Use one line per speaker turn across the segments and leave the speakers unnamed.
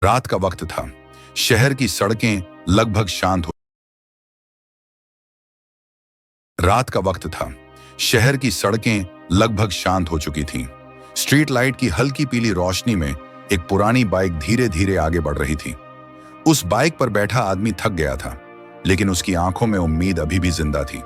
रात का वक्त था। शहर की सड़कें लगभग शांत हो रात का वक्त था। शहर की सड़कें लगभग शांत हो चुकी थीं। स्ट्रीट लाइट की हल्की पीली रोशनी में एक पुरानी बाइक धीरे धीरे आगे बढ़ रही थी। उस बाइक पर बैठा आदमी थक गया था, लेकिन उसकी आंखों में उम्मीद अभी भी जिंदा थी।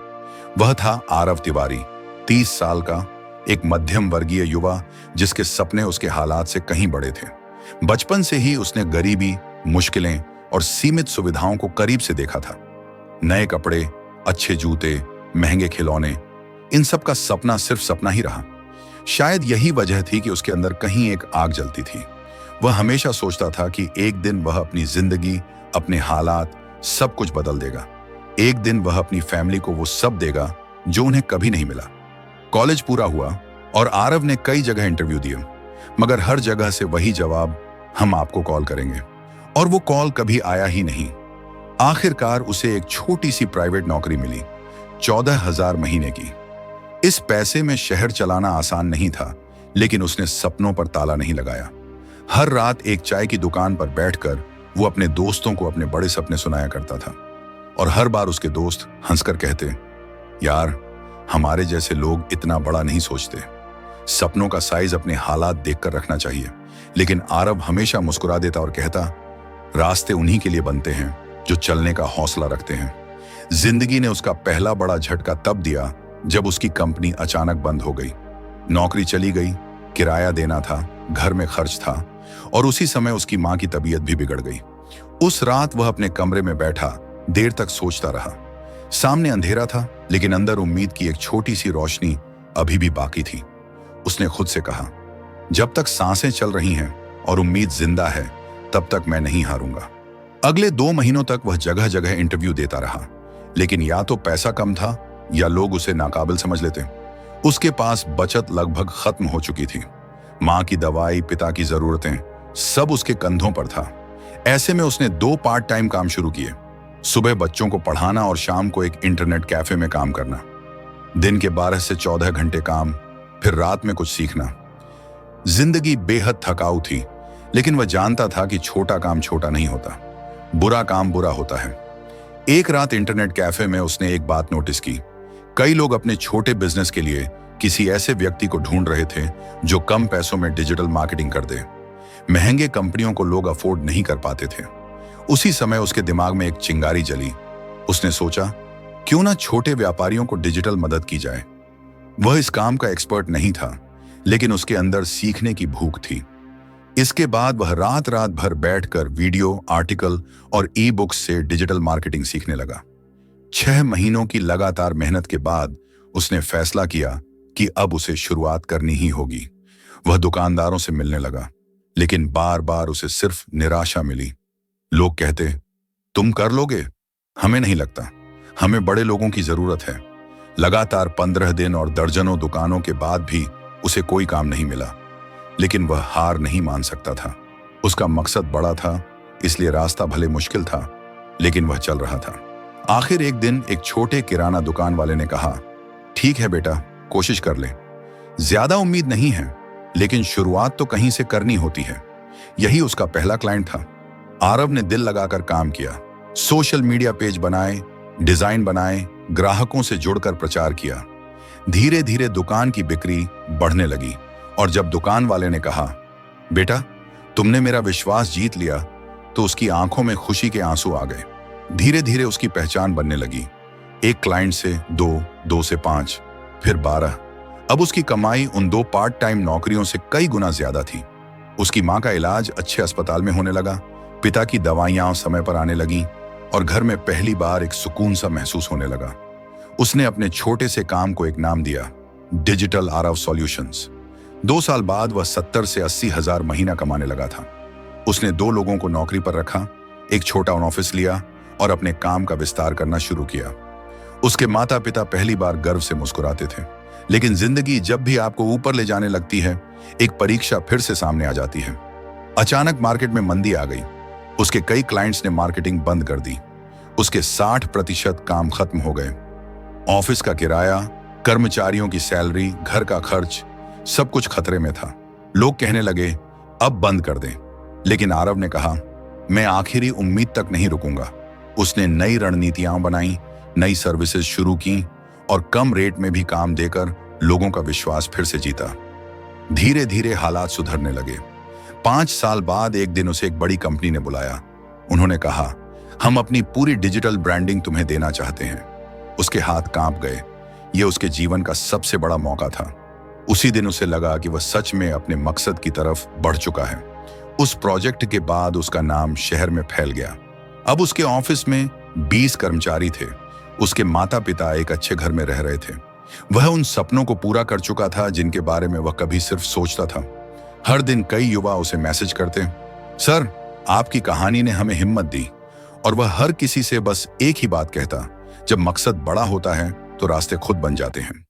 वह था आरव तिवारी, 30 साल का, एक मध्यम वर्गीय युवा जिसके सपने उसके हालात से कहीं बड़े थे। बचपन से ही उसने गरीबी, मुश्किलें और सीमित सुविधाओं को करीब से देखा था। नए कपड़े, अच्छे जूते, महंगे खिलौने, इन सब का सपना सिर्फ सपना ही रहा। शायद यही वजह थी कि उसके अंदर कहीं एक आग जलती थी। वह हमेशा सोचता था कि एक दिन वह अपनी जिंदगी, अपने हालात, सब कुछ बदल देगा। एक दिन वह अपनी फैमिली को वो सब देगा जो उन्हें कभी नहीं मिला। कॉलेज पूरा हुआ और आरव ने कई जगह इंटरव्यू दिए, मगर हर जगह से वही जवाब, हम आपको कॉल करेंगे। और वो कॉल कभी आया ही नहीं। आखिरकार उसे एक छोटी सी प्राइवेट नौकरी मिली, 14,000 महीने की। इस पैसे में शहर चलाना आसान नहीं था, लेकिन उसने सपनों पर ताला नहीं लगाया। हर रात एक चाय की दुकान पर बैठकर वो अपने दोस्तों को अपने बड़े सपने सुनाया करता था, और हर बार उसके दोस्त हंसकर कहते, यार, हमारे जैसे लोग इतना बड़ा नहीं सोचते। सपनों का साइज अपने हालात देखकर रखना चाहिए। लेकिन आरव हमेशा मुस्कुरा देता और कहता, रास्ते उन्हीं के लिए बनते हैं जो चलने का हौसला रखते हैं। जिंदगी ने उसका पहला बड़ा झटका तब दिया जब उसकी कंपनी अचानक बंद हो गई। नौकरी चली गई, किराया देना था, घर में खर्च था, और उसी समय उसकी मां की तबीयत भी बिगड़ गई। उस रात वह अपने कमरे में बैठा देर तक सोचता रहा। सामने अंधेरा था, लेकिन अंदर उम्मीद की एक छोटी सी रोशनी अभी भी बाकी थी। उसने खुद से कहा, जब तक सांसें चल रही हैं और उम्मीद जिंदा है, तब तक मैं नहीं हारूंगा। अगले 2 महीनों तक वह जगह जगह इंटरव्यू देता रहा, लेकिन या तो पैसा कम था या लोग उसे नाकाबिल समझ लेते। उसके पास बचत लगभग खत्म हो चुकी थी। मां की दवाई, पिता की जरूरतें, सब उसके कंधों पर था। ऐसे में उसने 2 पार्ट टाइम काम शुरू किए। सुबह बच्चों को पढ़ाना और शाम को एक इंटरनेट कैफे में काम करना। दिन के 12 से 14 घंटे काम, फिर रात में कुछ सीखना। जिंदगी बेहद थकाऊ थी, लेकिन वह जानता था कि छोटा काम छोटा नहीं होता, बुरा काम बुरा होता है। एक रात इंटरनेट कैफे में उसने एक बात नोटिस की। कई लोग अपने छोटे बिजनेस के लिए किसी ऐसे व्यक्ति को ढूंढ रहे थे जो कम पैसों में डिजिटल मार्केटिंग कर दे। महंगे कंपनियों को लोग अफोर्ड नहीं कर पाते थे। उसी समय उसके दिमाग में एक चिंगारी जली। उसने सोचा, क्यों ना छोटे व्यापारियों को डिजिटल मदद की जाए। वह इस काम का एक्सपर्ट नहीं था, लेकिन उसके अंदर सीखने की भूख थी। इसके बाद वह रात रात भर बैठकर वीडियो, आर्टिकल और ई बुक्स से डिजिटल मार्केटिंग सीखने लगा। 6 महीनों की लगातार मेहनत के बाद उसने फैसला किया कि अब उसे शुरुआत करनी ही होगी। वह दुकानदारों से मिलने लगा, लेकिन बार बार उसे सिर्फ निराशा मिली। लोग कहते, तुम कर लोगे? हमें नहीं लगता, हमें बड़े लोगों की जरूरत है। लगातार 15 दिन और दर्जनों दुकानों के बाद भी उसे कोई काम नहीं मिला, लेकिन वह हार नहीं मान सकता था। उसका मकसद बड़ा था, इसलिए रास्ता भले मुश्किल था, लेकिन वह चल रहा था। आखिर एक दिन एक छोटे किराना दुकान वाले ने कहा, ठीक है बेटा, कोशिश कर ले। ज्यादा उम्मीद नहीं है, लेकिन शुरुआत तो कहीं से करनी होती है। यही उसका पहला क्लाइंट था। आरव ने दिल लगाकर काम किया। सोशल मीडिया पेज बनाए, डिजाइन बनाए, ग्राहकों से जुड़कर प्रचार किया। धीरे धीरे दुकान की बिक्री बढ़ने लगी, और जब दुकान वाले ने कहा, बेटा, तुमने मेरा विश्वास जीत लिया, तो उसकी आंखों में खुशी के आंसू आ गए। धीरे धीरे उसकी पहचान बनने लगी। एक क्लाइंट से 2, 2 से 5, फिर 12। अब उसकी कमाई उन 2 पार्ट टाइम नौकरियों से कई गुना ज्यादा थी। उसकी मां का इलाज अच्छे अस्पताल में होने लगा, पिता की दवाइयां समय पर आने लगी, और घर में पहली बार एक सुकून सा महसूस होने लगा। उसने अपने छोटे से काम को एक नाम दिया, डिजिटल आरव सॉल्यूशंस। 2 साल बाद वह 70 से 80 हजार महीना कमाने लगा था। उसने 2 लोगों को नौकरी पर रखा, एक छोटा ऑफिस लिया और अपने काम का विस्तार करना शुरू किया। उसके माता पिता पहली बार गर्व से मुस्कुराते थे, लेकिन जिंदगी जब भी आपको ऊपर ले जाने लगती है, एक परीक्षा फिर से सामने आ जाती है। अचानक मार्केट में मंदी आ गई। उसके कई क्लाइंट्स ने मार्केटिंग बंद कर दी। उसके 60% काम खत्म हो गए। ऑफिस का किराया, कर्मचारियों की सैलरी, घर का खर्च, सब कुछ खतरे में था। लोग कहने लगे, अब बंद कर दें। लेकिन आरव ने कहा, मैं आखिरी उम्मीद तक नहीं रुकूंगा। उसने नई रणनीतियां बनाई, नई सर्विसेज शुरू की और कम रेट में भी काम देकर लोगों का विश्वास फिर से जीता। धीरे धीरे हालात सुधरने लगे। 5 साल बाद एक दिन उसे एक बड़ी कंपनी ने बुलाया। उन्होंने कहा, हम अपनी पूरी डिजिटल ब्रांडिंग तुम्हें देना चाहते हैं। उसके हाथ कांप गए। यह उसके जीवन का सबसे बड़ा मौका था। उसी दिन उसे लगा कि वह सच में अपने मकसद की तरफ बढ़ चुका है। उस प्रोजेक्ट के बाद उसका नाम शहर में फैल गया। अब उसके ऑफिस में 20 कर्मचारी थे। उसके माता पिता एक अच्छे घर में रह रहे थे। वह उन सपनों को पूरा कर चुका था जिनके बारे में वह कभी सिर्फ सोचता था। हर दिन कई युवा उसे मैसेज करते, सर, आपकी कहानी ने हमें हिम्मत दी। और वह हर किसी से बस एक ही बात कहता, जब मकसद बड़ा होता है तो रास्ते खुद बन जाते हैं।